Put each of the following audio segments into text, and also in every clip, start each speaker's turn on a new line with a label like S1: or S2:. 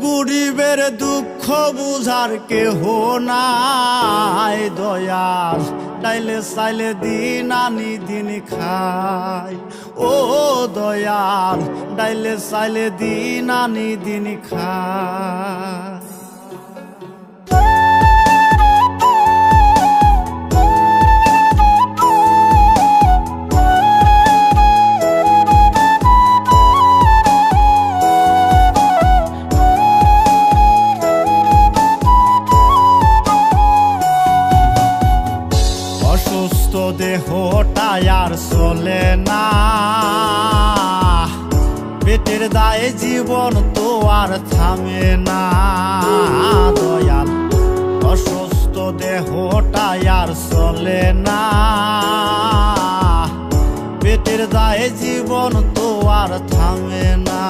S1: গরিবের দুঃখ বুঝার কেহ নাই দয়াল, ডাইলে চাইলে দিন আনি দিন খাই। ও দয়াল, ডাইলে চাইলে দিন আনি দিন খাই। অসুস্থ দেহটাই আর চলে না, পেটের দায়ে জীবন তো আর থামে না দয়াল। অসুস্থ দেহটাই আর চলে না, পেটের দায়ে জীবন তো আর থামে না।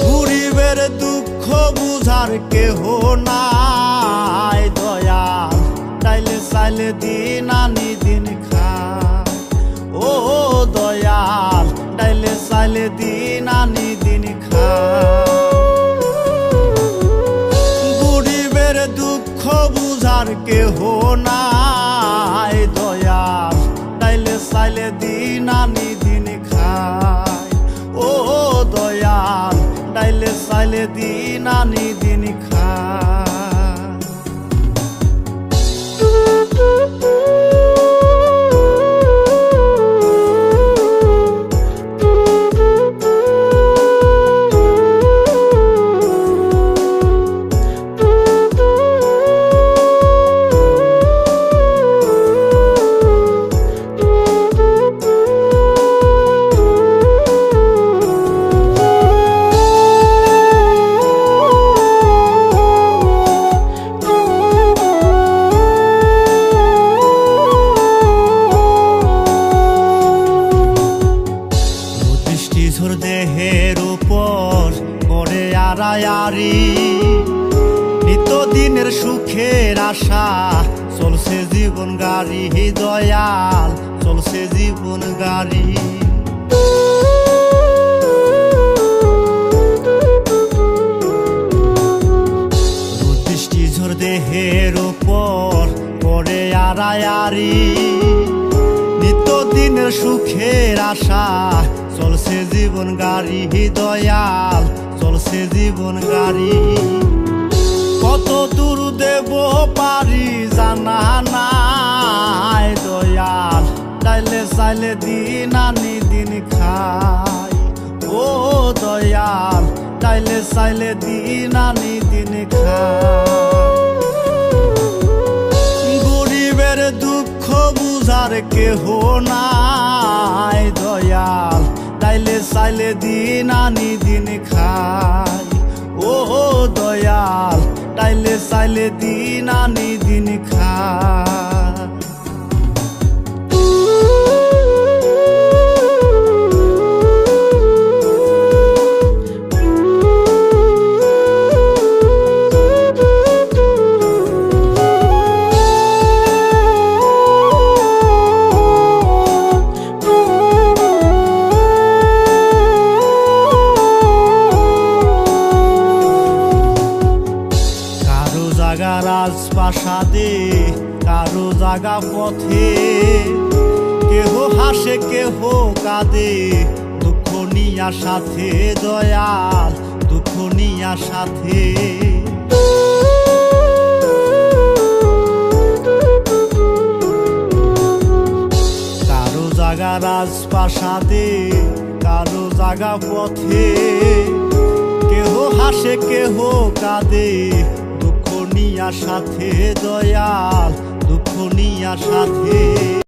S1: গরিবের দুঃখ বুঝার কেহ নাই দয়াল, ডাইলে চাইলে দিন আনি দিন খাই। ও দয়াল, ডাইলে চাইলে দিন আনি দিন খাই। গরিবের দুঃখ বুঝার কেহ নাই দয়াল, ডাইলে চাইলে দিন আনি দিন খাই। ও দয়াল, ডাইলে চাইলে দিন আনি দিন খাই। দেহের উপর করে আড়ায়ারি, নিত্যদিনের সুখের আশা চলছে জীবন গাড়ি দয়াল, চলছে জীবন গাড়ি। দৃষ্টিঝোর দেহের উপর করে আড়ায়ারি, নিত্যদিনের সুখের আশা চলছে জীবন গাড়ি দয়াল, চলছে জীবন গাড়ি। কত দূর দেব পারি জানা নাই দয়াল, ডাইলে চাইলে দিন আনি দিন খাই। ও দয়াল, ডাইলে চাইলে দিন আনি দিন খাই। গরিবের দুঃখ বুঝার কেহ নাই দয়াল, ডাইলে চাইলে দিন আনি দিন খাই। ও দয়াল, ডাইলে চাইলে দিন আনি দিন খাই। জাগা রাজপ্রাসাদে, কারো জাগা পথে, কেহ হাসে কেহ কাঁদে, দুঃখ নিয়া সাথে দয়াল, দুঃখ নিয়া সাথে। কারো জাগা রাজপ্রাসাদে, কারো জাগা পথে, কেহ হাসে কেহ কাঁদে, দুঃখ নিয়া সাথে দয়াল, দুঃখ নিয়া সাথে।